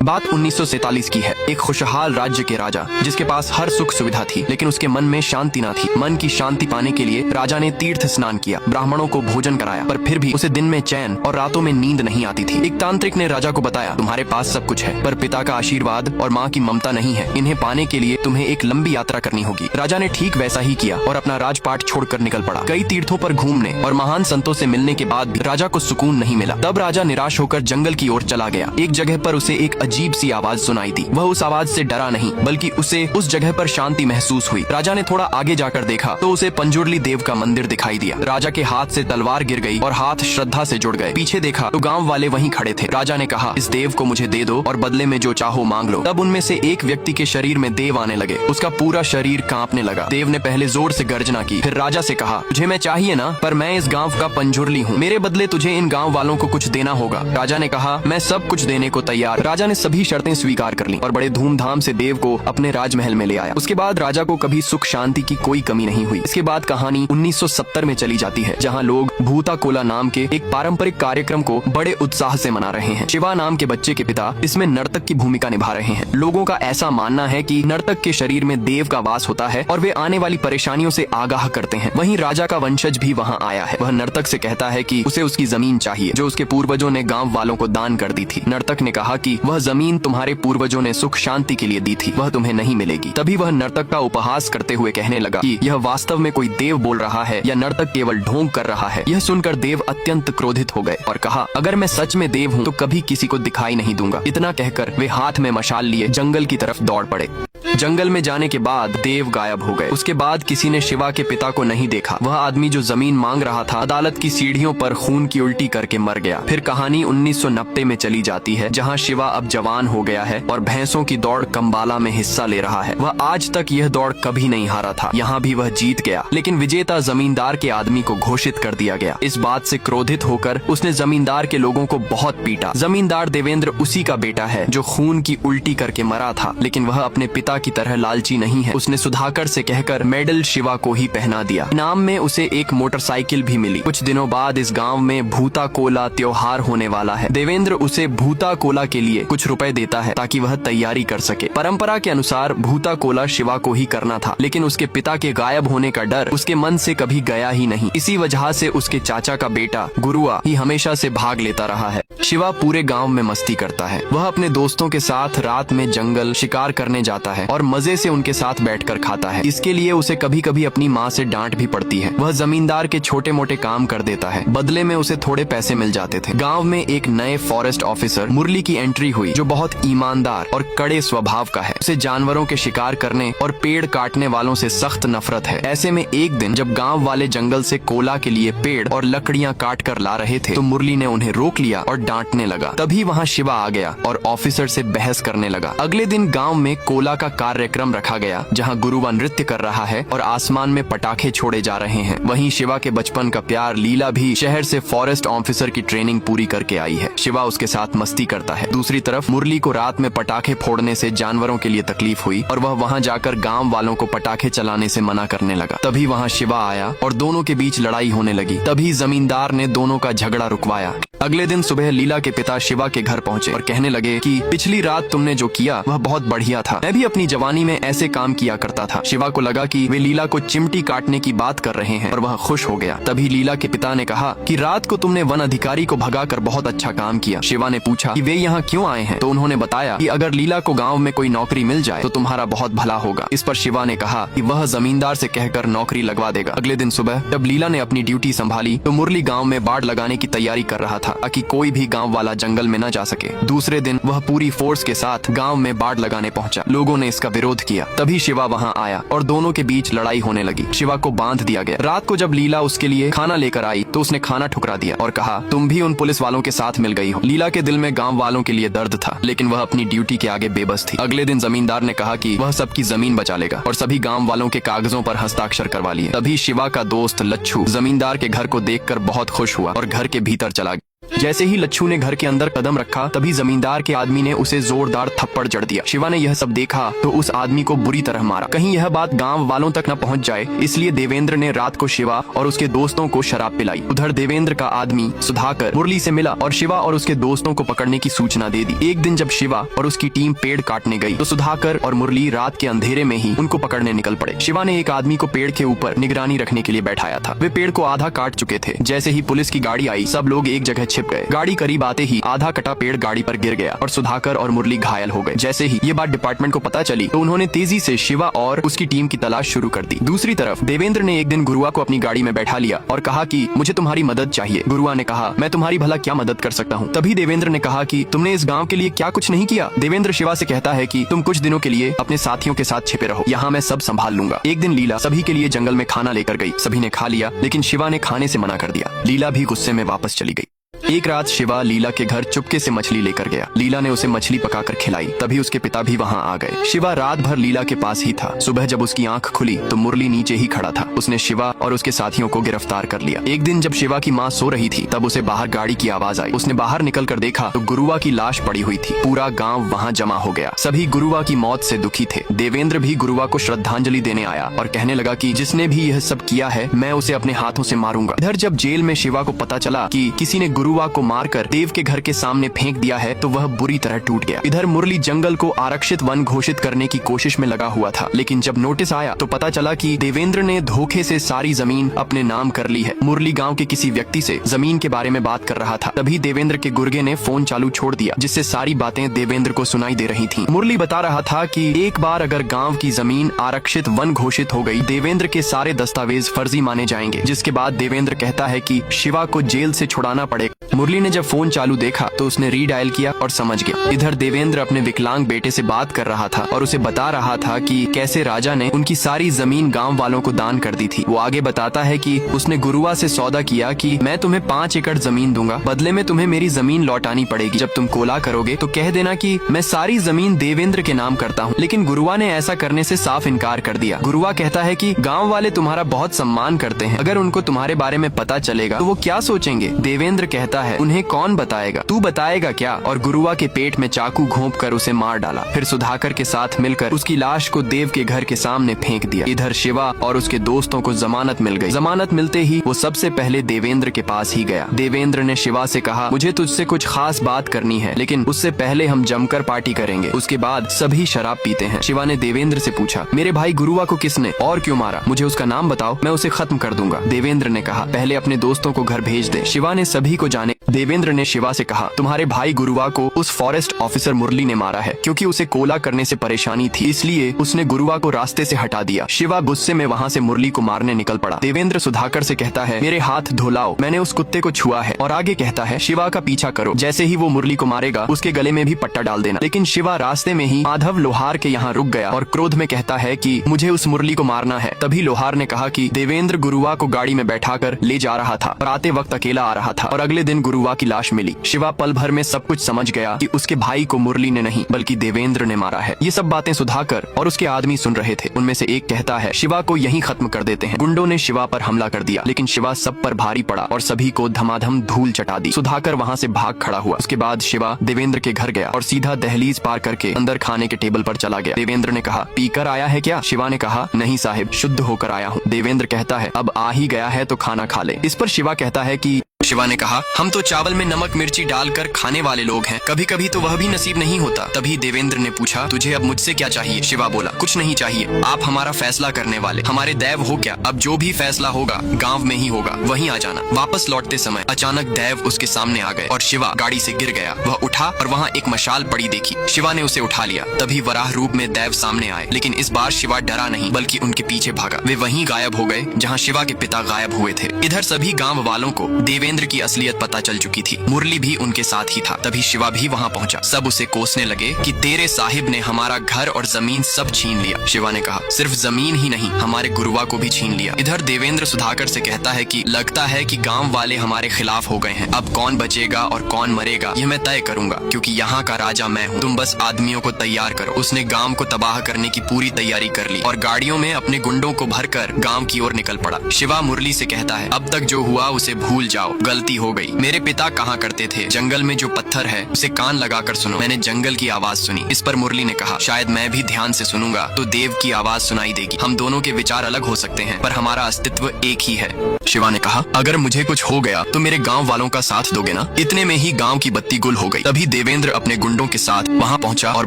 बात 1947 की है। एक खुशहाल राज्य के राजा जिसके पास हर सुख सुविधा थी, लेकिन उसके मन में शांति ना थी। मन की शांति पाने के लिए राजा ने तीर्थ स्नान किया, ब्राह्मणों को भोजन कराया, पर फिर भी उसे दिन में चैन और रातों में नींद नहीं आती थी। एक तांत्रिक ने राजा को बताया, तुम्हारे पास सब कुछ है, पर पिता का आशीर्वाद और माँ की ममता नहीं है। इन्हें पाने के लिए तुम्हें एक लंबी यात्रा करनी होगी। राजा ने ठीक वैसा ही किया और अपना राजपाट छोड़कर निकल पड़ा। कई तीर्थों पर घूमने और महान संतों से मिलने के बाद भी राजा को सुकून नहीं मिला। तब राजा निराश होकर जंगल की ओर चला गया। एक जगह पर उसे एक अजीब सी आवाज सुनाई दी। वह उस आवाज से डरा नहीं, बल्कि उसे उस जगह पर शांति महसूस हुई। राजा ने थोड़ा आगे जाकर देखा तो उसे पंजुर्ली देव का मंदिर दिखाई दिया। राजा के हाथ से तलवार गिर गई और हाथ श्रद्धा से जुड़ गए। पीछे देखा तो गांव वाले वहीं खड़े थे। राजा ने कहा, इस देव को मुझे दे दो और बदले में जो चाहो मांग लो। तब उनमें से एक व्यक्ति के शरीर में देव आने लगे। उसका पूरा शरीर कांपने लगा। देव ने पहले जोर से गर्जना की, फिर राजा से कहा, तुझे मैं चाहिए ना, पर मैं इस गाँव का पंजुर्ली हूँ। मेरे बदले तुझे इन गाँव वालों को कुछ देना होगा। राजा ने कहा, मैं सब कुछ देने को तैयार। राजा ने सभी शर्तें स्वीकार कर ली और बड़े धूमधाम से देव को अपने राजमहल में ले आया। उसके बाद राजा को कभी सुख शांति की कोई कमी नहीं हुई। इसके बाद कहानी 1970 में चली जाती है, जहाँ लोग भूता कोला नाम के एक पारंपरिक कार्यक्रम को बड़े उत्साह से मना रहे हैं। शिवा नाम के बच्चे के पिता इसमें नर्तक की भूमिका निभा रहे हैं। लोगों का ऐसा मानना है कि नर्तक के शरीर में देव का वास होता है और वे आने वाली परेशानियों से आगाह करते हैं। वहीं राजा का वंशज भी वहाँ आया है। वह नर्तक से कहता है कि उसे उसकी जमीन चाहिए जो उसके पूर्वजों ने गाँव वालों को दान कर दी थी। नर्तक ने कहा कि वह जमीन तुम्हारे पूर्वजों ने सुख शांति के लिए दी थी, वह तुम्हें नहीं मिलेगी। तभी वह नर्तक का उपहास करते हुए कहने लगा कि यह वास्तव में कोई देव बोल रहा है या नर्तक केवल ढोंग कर रहा है। यह सुनकर देव अत्यंत क्रोधित हो गए और कहा, अगर मैं सच में देव हूँ तो कभी किसी को दिखाई नहीं दूंगा। इतना कहकर वे हाथ में मशाल लिए जंगल की तरफ दौड़ पड़े। जंगल में जाने के बाद देव गायब हो गए। उसके बाद किसी ने शिवा के पिता को नहीं देखा। वह आदमी जो जमीन मांग रहा था अदालत की सीढ़ियों पर खून की उल्टी करके मर गया। फिर कहानी 1990 में चली जाती है, जहां शिवा अब जवान हो गया है और भैंसों की दौड़ कंबाला में हिस्सा ले रहा है। वह आज तक यह दौड़ कभी नहीं हारा था। यहाँ भी वह जीत गया, लेकिन विजेता जमींदार के आदमी को घोषित कर दिया गया। इस बात से क्रोधित होकर उसने जमींदार के लोगों को बहुत पीटा। जमींदार देवेंद्र उसी का बेटा है जो खून की उल्टी करके मरा था, लेकिन वह अपने पिता की तरह लालची नहीं है। उसने सुधाकर से कहकर मेडल शिवा को ही पहना दिया। इनाम में उसे एक मोटरसाइकिल भी मिली। कुछ दिनों बाद इस गांव में भूता कोला त्योहार होने वाला है। देवेंद्र उसे भूता कोला के लिए कुछ रुपए देता है ताकि वह तैयारी कर सके। परंपरा के अनुसार भूता कोला शिवा को ही करना था, लेकिन उसके पिता के गायब होने का डर उसके मन से कभी गया ही नहीं। इसी वजह से उसके चाचा का बेटा गुरुआ ही हमेशा से भाग लेता रहा है। शिवा पूरे गाँव में मस्ती करता है। वह अपने दोस्तों के साथ रात में जंगल शिकार करने जाता है और मजे से उनके साथ बैठकर खाता है। इसके लिए उसे कभी कभी अपनी माँ से डांट भी पड़ती है। वह जमींदार के छोटे मोटे काम कर देता है, बदले में उसे थोड़े पैसे मिल जाते थे। गांव में एक नए फॉरेस्ट ऑफिसर मुरली की एंट्री हुई, जो बहुत ईमानदार और कड़े स्वभाव का है। उसे जानवरों के शिकार करने और पेड़ काटने वालों से सख्त नफरत है। ऐसे में एक दिन जब गाँव वाले जंगल से कोला के लिए पेड़ और लकड़ियाँ काट कर ला रहे थे तो मुरली ने उन्हें रोक लिया और डांटने लगा। तभी वहाँ शिवा आ गया और ऑफिसर से बहस करने लगा। अगले दिन गाँव में कोला का कार्यक्रम रखा गया, जहां गुरुवा नृत्य कर रहा है और आसमान में पटाखे छोड़े जा रहे हैं। वहीं शिवा के बचपन का प्यार लीला भी शहर से फॉरेस्ट ऑफिसर की ट्रेनिंग पूरी करके आई है। शिवा उसके साथ मस्ती करता है। दूसरी तरफ मुरली को रात में पटाखे फोड़ने से जानवरों के लिए तकलीफ हुई और वह वहां जाकर गांव वालों को पटाखे चलाने से मना करने लगा। तभी वहां शिवा आया और दोनों के बीच लड़ाई होने लगी। तभी जमींदार ने दोनों का झगड़ा रुकवाया। अगले दिन सुबह लीला के पिता शिवा के घर पहुंचे और कहने लगे कि पिछली रात तुमने जो किया वह बहुत बढ़िया था। मैं भी अपनी जवानी में ऐसे काम किया करता था। शिवा को लगा कि वे लीला को चिमटी काटने की बात कर रहे हैं और वह खुश हो गया। तभी लीला के पिता ने कहा कि रात को तुमने वन अधिकारी को भगाकर बहुत अच्छा काम किया। शिवा ने पूछा कि वे यहाँ क्यों आए हैं, तो उन्होंने बताया कि अगर लीला को गाँव में कोई नौकरी मिल जाए तो तुम्हारा बहुत भला होगा। इस पर शिवा ने कहा कि वह जमींदार से कहकर नौकरी लगवा देगा। अगले दिन सुबह जब लीला ने अपनी ड्यूटी संभाली तो मुरली गाँव में बाढ़ लगाने की तैयारी कर रहा था ताकि कोई भी गाँव वाला जंगल में न जा सके। दूसरे दिन वह पूरी फोर्स के साथ गाँव में बाढ़ लगाने पहुँचा। लोगों ने इसका विरोध किया। तभी शिवा वहाँ आया और दोनों के बीच लड़ाई होने लगी। शिवा को बांध दिया गया। रात को जब लीला उसके लिए खाना लेकर आई तो उसने खाना ठुकरा दिया और कहा, तुम भी उन पुलिस वालों के साथ मिल गई हो। लीला के दिल में गांव वालों के लिए दर्द था, लेकिन वह अपनी ड्यूटी के आगे बेबस थी। अगले दिन जमींदार ने कहा कि वह सबकी जमीन बचा लेगा और सभी गांव वालों के कागजों पर हस्ताक्षर करवा लिए। तभी शिवा का दोस्त लच्छू जमींदार के घर को देखकर बहुत खुश हुआ और घर के भीतर चला गया। जैसे ही लच्छू ने घर के अंदर कदम रखा तभी जमींदार के आदमी ने उसे जोरदार थप्पड़ जड़ दिया। शिवा ने यह सब देखा तो उस आदमी को बुरी तरह मारा। कहीं यह बात गांव वालों तक न पहुंच जाए इसलिए देवेंद्र ने रात को शिवा और उसके दोस्तों को शराब पिलाई। उधर देवेंद्र का आदमी सुधाकर मुरली से मिला और शिवा और उसके दोस्तों को पकड़ने की सूचना दे दी। एक दिन जब शिवा और उसकी टीम पेड़ काटने गई तो सुधाकर और मुरली रात के अंधेरे में ही उनको पकड़ने निकल पड़े। शिवा ने एक आदमी को पेड़ के ऊपर निगरानी रखने के लिए बैठाया था। वे पेड़ को आधा काट चुके थे। जैसे ही पुलिस की गाड़ी आई सब लोग एक जगह छिप गए। गाड़ी करीब आते ही आधा कटा पेड़ गाड़ी पर गिर गया और सुधाकर और मुरली घायल हो गए। जैसे ही ये बात डिपार्टमेंट को पता चली तो उन्होंने तेजी से शिवा और उसकी टीम की तलाश शुरू कर दी। दूसरी तरफ देवेंद्र ने एक दिन गुरुआ को अपनी गाड़ी में बैठा लिया और कहा कि मुझे तुम्हारी मदद चाहिए। गुरुआ ने कहा मैं तुम्हारी भला क्या मदद कर सकता हूँ। तभी देवेंद्र ने कहा कि तुमने इस गाँव के लिए क्या कुछ नहीं किया। देवेंद्र शिवा से कहता है कि तुम कुछ दिनों के लिए अपने साथियों के साथ छिपे रहो, यहाँ मैं सब संभाल लूंगा। एक दिन लीला सभी के लिए जंगल में खाना लेकर गई। सभी ने खा लिया लेकिन शिवा ने खाने से मना कर दिया। लीला भी गुस्से में वापस चली गई। एक रात शिवा लीला के घर चुपके से मछली लेकर गया। लीला ने उसे मछली पकाकर खिलाई। तभी उसके पिता भी वहाँ आ गए। शिवा रात भर लीला के पास ही था। सुबह जब उसकी आंख खुली तो मुरली नीचे ही खड़ा था। उसने शिवा और उसके साथियों को गिरफ्तार कर लिया। एक दिन जब शिवा की माँ सो रही थी तब उसे बाहर गाड़ी की आवाज आई। उसने बाहर निकल कर देखा तो गुरुआ की लाश पड़ी हुई थी। पूरा गाँव वहाँ जमा हो गया। सभी गुरुआ की मौत से दुखी थे। देवेंद्र भी गुरुआ को श्रद्धांजलि देने आया और कहने लगा कि जिसने भी यह सब किया है मैं उसे अपने हाथों से मारूंगा। इधर जब जेल में शिवा को पता चला कि किसी ने गुरुआ को मारकर देव के घर के सामने फेंक दिया है तो वह बुरी तरह टूट गया। इधर मुरली जंगल को आरक्षित वन घोषित करने की कोशिश में लगा हुआ था लेकिन जब नोटिस आया तो पता चला कि देवेंद्र ने धोखे से सारी जमीन अपने नाम कर ली है। मुरली गांव के किसी व्यक्ति से जमीन के बारे में बात कर रहा था। तभी देवेंद्र के गुर्गे ने फोन चालू छोड़ दिया जिससे सारी बातें देवेंद्र को सुनाई दे रही थीं। मुरली बता रहा था कि एक बार अगर गाँव की जमीन आरक्षित वन घोषित हो गई देवेंद्र के सारे दस्तावेज फर्जी माने जाएंगे। जिसके बाद देवेंद्र कहता है कि शिवा को जेल से छुड़ाना पड़ेगा। मुरली ने जब फोन चालू देखा तो उसने रीडायल किया और समझ गया। इधर देवेंद्र अपने विकलांग बेटे से बात कर रहा था और उसे बता रहा था कि कैसे राजा ने उनकी सारी जमीन गांव वालों को दान कर दी थी। वो आगे बताता है कि उसने गुरुआ से सौदा किया कि मैं तुम्हें 5 एकड़ जमीन दूंगा, बदले में तुम्हें मेरी जमीन लौटानी पड़ेगी। जब तुम कोला करोगे तो कह देना कि मैं सारी जमीन देवेंद्र के नाम करता हूँ। लेकिन गुरुआ ने ऐसा करने से साफ इनकार कर दिया। गुरुआ कहता है कि गाँव वाले तुम्हारा बहुत सम्मान करते हैं, अगर उनको तुम्हारे बारे में पता चलेगा तो वो क्या सोचेंगे। देवेंद्र कहता है उन्हें कौन बताएगा, तू बताएगा क्या। और गुरुआ के पेट में चाकू घोंप कर उसे मार डाला। फिर सुधाकर के साथ मिलकर उसकी लाश को देव के घर के सामने फेंक दिया। इधर शिवा और उसके दोस्तों को जमानत मिल गई। जमानत मिलते ही वो सबसे पहले देवेंद्र के पास ही गया। देवेंद्र ने शिवा से कहा मुझे तुझसे कुछ खास बात करनी है लेकिन उससे पहले हम जमकर पार्टी करेंगे, उसके बाद सभी शराब पीते हैं। शिवा ने देवेंद्र से पूछा मेरे भाई गुरुआ को किसने और क्यों मारा, मुझे उसका नाम बताओ, मैं उसे खत्म कर दूंगा। देवेंद्र ने कहा पहले अपने दोस्तों को घर भेज दे। शिवा ने सभी को जाने। देवेंद्र ने शिवा से कहा तुम्हारे भाई गुरुआ को उस फॉरेस्ट ऑफिसर मुरली ने मारा है क्योंकि उसे कोला करने से परेशानी थी, इसलिए उसने गुरुआ को रास्ते से हटा दिया। शिवा गुस्से में वहाँ से मुरली को मारने निकल पड़ा। देवेंद्र सुधाकर से कहता है मेरे हाथ धुलाओ, मैंने उस कुत्ते को छुआ है। और आगे कहता है शिवा का पीछा करो, जैसे ही वो मुरली को मारेगा उसके गले में भी पट्टा डाल देना। लेकिन शिवा रास्ते में ही माधव लोहार के यहाँ रुक गया और क्रोध में कहता है कि मुझे उस मुरली को मारना है। तभी लोहार ने कहा कि देवेंद्र गुरुआ को गाड़ी में बैठाकर ले जा रहा था और आते वक्त अकेला आ रहा था और अगले दिन गुरुआ की लाश मिली। शिवा पल भर में सब कुछ समझ गया कि उसके भाई को मुरली ने नहीं बल्कि देवेंद्र ने मारा है। ये सब बातें सुधाकर और उसके आदमी सुन रहे थे। उनमें से एक कहता है शिवा को यहीं खत्म कर देते हैं। गुंडों ने शिवा पर हमला कर दिया लेकिन शिवा सब पर भारी पड़ा और सभी को धमाधम धूल चटा दी। सुधाकर वहाँ से भाग खड़ा हुआ। उसके बाद शिवा देवेंद्र के घर गया और सीधा दहलीज पार करके अंदर खाने के टेबल पर चला गया। देवेंद्र ने कहा पीकर आया है क्या। शिवा ने कहा नहीं साहिब, शुद्ध होकर आया हूँ। देवेंद्र कहता है अब आ ही गया है तो खाना खा ले। इस पर शिवा कहता है कि शिवा ने कहा हम तो चावल में नमक मिर्ची डालकर खाने वाले लोग हैं, कभी कभी तो वह भी नसीब नहीं होता। तभी देवेंद्र ने पूछा तुझे अब मुझसे क्या चाहिए। शिवा बोला कुछ नहीं चाहिए, आप हमारा फैसला करने वाले हमारे दैव हो क्या। अब जो भी फैसला होगा गांव में ही होगा, वहीं आ जाना। वापस लौटते समय अचानक दैव उसके सामने आ गए और शिवा गाड़ी से गिर गया। वह उठा और वहाँ एक मशाल पड़ी देखी। शिवा ने उसे उठा लिया। तभी वराह रूप में दैव सामने आए लेकिन इस बार शिवा डरा नहीं बल्कि उनके पीछे भागा। वे वहीं गायब हो गए जहाँ शिवा के पिता गायब हुए थे। इधर सभी गाँव वालों को देवेंद्र की असलियत पता चल चुकी थी। मुरली भी उनके साथ ही था। तभी शिवा भी वहाँ पहुँचा। सब उसे कोसने लगे कि तेरे साहिब ने हमारा घर और जमीन सब छीन लिया। शिवा ने कहा सिर्फ जमीन ही नहीं हमारे गुरुआ को भी छीन लिया। इधर देवेंद्र सुधाकर से कहता है कि लगता है कि गांव वाले हमारे खिलाफ हो गए हैं। अब कौन बचेगा और कौन मरेगा यह मैं तय करूंगा क्योंकि यहाँ का राजा मैं हूँ। तुम बस आदमियों को तैयार करो। उसने गांव को तबाह करने की पूरी तैयारी कर ली और गाड़ियों में अपने गुंडों को भरकर गांव की ओर निकल पड़ा। शिवा मुरली से कहता है अब तक जो हुआ उसे भूल जाओ, गलती हो गई। मेरे पिता कहा करते थे, जंगल में जो पत्थर है उसे कान लगाकर सुनो। मैंने जंगल की आवाज सुनी। इस पर मुरली ने कहा, शायद मैं भी ध्यान से सुनूंगा तो देव की आवाज सुनाई देगी। हम दोनों के विचार अलग हो सकते हैं पर हमारा अस्तित्व एक ही है। शिवा ने कहा, अगर मुझे कुछ हो गया तो मेरे गांव वालों का साथ दोगे ना? इतने में ही गांव की बत्ती गुल हो गई। तभी देवेंद्र अपने गुंडों के साथ वहां पहुंचा और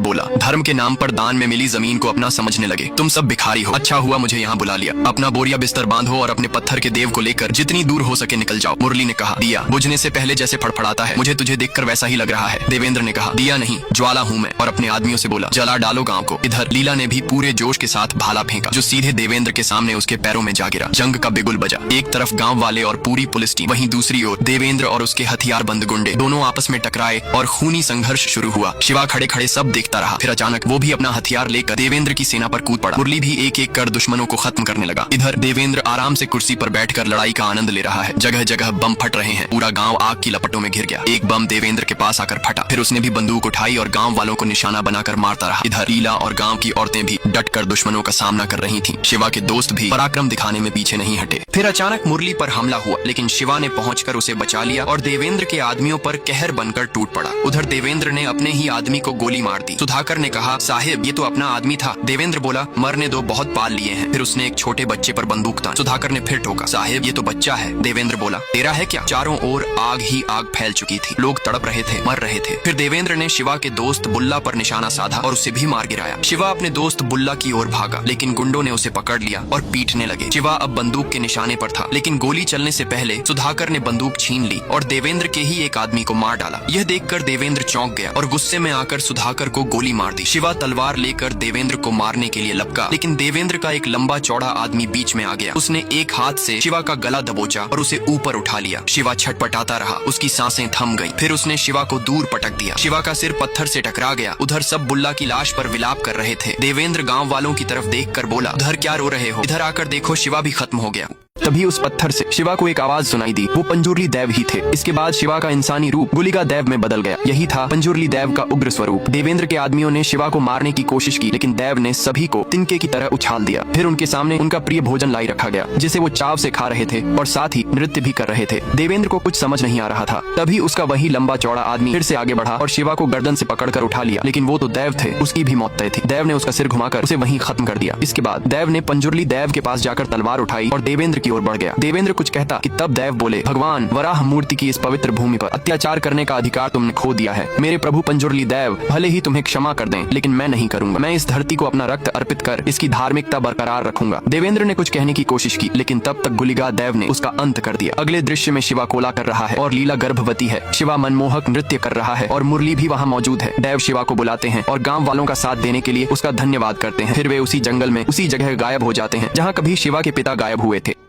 बोला, धर्म के नाम पर दान में मिली जमीन को अपना समझने लगे। तुम सब भिखारी हो। अच्छा हुआ मुझे यहाँ बुला लिया। अपना बोरिया बिस्तर बांधो और अपने पत्थर के देव को लेकर जितनी दूर हो सके निकल जाओ। मुरली ने कहा, दिया बुझने से पहले जैसे फड़फड़ाता है, मुझे तुझे देखकर वैसा ही लग रहा है। देवेंद्र ने कहा, दिया नहीं, ज्वाला हूँ मैं। और अपने आदमियों से बोला, जला डालो गांव को। इधर लीला ने भी पूरे जोश के साथ भाला फेंका जो सीधे देवेंद्र के सामने उसके पैरों में जा गिरा। जंग का बिगुल बजा। एक तरफ गांव वाले और पूरी पुलिस टीम, वहीं दूसरी ओर देवेंद्र और उसके हथियारबंद गुंडे दोनों आपस में टकराए और खूनी संघर्ष शुरू हुआ। शिवा खड़े खड़े सब देखता रहा। फिर अचानक वो भी अपना हथियार लेकर देवेंद्र की सेना पर कूद पड़ा। मुरली भी एक एक कर दुश्मनों को खत्म करने लगा। इधर देवेंद्र आराम से कुर्सी पर बैठकर लड़ाई का आनंद ले रहा है। जगह जगह बम फट रहे हैं। पूरा गांव आग की लपटों में घिर गया। एक बम देवेंद्र के पास आकर फटा। फिर उसने भी बंदूक उठाई और गांव वालों को निशाना बनाकर मारता रहा। इधर लीला और गांव की औरतें भी डटकर दुश्मनों का सामना कर रही थीं। शिवा के दोस्त भी पराक्रम दिखाने में पीछे नहीं हटे। फिर अचानक मुरली पर हमला हुआ, लेकिन शिवा ने पहुंचकर उसे बचा लिया और देवेंद्र के आदमियों पर कहर बनकर टूट पड़ा। उधर देवेंद्र ने अपने ही आदमी को गोली मार दी। सुधाकर ने कहा, साहिब ये तो अपना आदमी था। देवेंद्र बोला, मरने दो, बहुत पाल लिए हैं। फिर उसने एक छोटे बच्चे पर बंदूक तान। सुधाकर ने फिर ठोका, साहिब ये तो बच्चा है। देवेंद्र बोला, तेरा है क्या? चारों ओर आग ही आग फैल चुकी थी। लोग तड़प रहे थे, मर रहे थे। फिर देवेंद्र ने शिवा के दोस्त बुल्ला पर निशाना साधा और उसे भी मार गिराया। शिवा अपने दोस्त बुल्ला की ओर भागा, लेकिन गुंडों ने उसे पकड़ लिया और पीटने लगे। शिवा अब बंदूक के निशाने पर था, लेकिन गोली चलने से पहले सुधाकर ने बंदूक छीन ली और देवेंद्र के ही एक आदमी को मार डाला। यह देखकर देवेंद्र चौंक गया और गुस्से में आकर सुधाकर को गोली मार दी। शिवा तलवार लेकर देवेंद्र को मारने के लिए लपका, लेकिन देवेंद्र का एक लंबा चौड़ा आदमी बीच में आ गया। उसने एक हाथ से शिवा का गला दबोचा और उसे ऊपर उठा लिया। शिवा छटपटाता रहा, उसकी सांसें थम गईं। फिर उसने शिवा को दूर पटक दिया। शिवा का सिर पत्थर से टकरा गया। उधर सब बुल्ला की लाश पर विलाप कर रहे थे। देवेंद्र गांव वालों की तरफ देखकर बोला, उधर क्या रो रहे हो? इधर आकर देखो, शिवा भी खत्म हो गया। तभी उस पत्थर से शिवा को एक आवाज सुनाई दी। वो पंजुर्ली देव ही थे। इसके बाद शिवा का इंसानी रूप गुलिका देव में बदल गया। यही था पंजुर्ली देव का उग्र स्वरूप। देवेंद्र के आदमियों ने शिवा को मारने की कोशिश की, लेकिन देव ने सभी को तिनके की तरह उछाल दिया। फिर उनके सामने उनका प्रिय भोजन लाई रखा गया, जिसे वो चाव से खा रहे थे और साथ ही नृत्य भी कर रहे थे। देवेंद्र को कुछ समझ नहीं आ रहा था। तभी उसका वही लंबा चौड़ा आदमी फिर से आगे बढ़ा और शिवा को गर्दन से पकड़कर उठा लिया, लेकिन वो तो देव थे, उसकी भी मौत तय थी। देव ने उसका सिर घुमाकर उसे वहीं खत्म कर दिया। इसके बाद देव ने पंजुर्ली देव के पास जाकर तलवार उठाई और देवेंद्र की ओर बढ़ गया। देवेंद्र कुछ कहता कि तब देव बोले, भगवान, वराह मूर्ति की इस पवित्र भूमि पर अत्याचार करने का अधिकार तुमने खो दिया है। मेरे प्रभु पंजुर्ली देव भले ही तुम्हें क्षमा कर दें, लेकिन मैं नहीं करूंगा। मैं इस धरती को अपना रक्त अर्पित कर इसकी धार्मिकता बरकरार रखूंगा। देवेंद्र ने कुछ कहने की कोशिश की, लेकिन तब तक गुलिका देव ने उसका अंत कर दिया। अगले दृश्य में शिवा कोला कर रहा है और लीला गर्भवती है। शिवा मनमोहक नृत्य कर रहा है और मुरली भी वहाँ मौजूद है। देव शिवा को बुलाते हैं और गाँव वालों का साथ देने के लिए उसका धन्यवाद करते हैं। फिर वे उसी जंगल में उसी जगह गायब हो जाते हैं जहाँ कभी शिवा के पिता गायब हुए थे।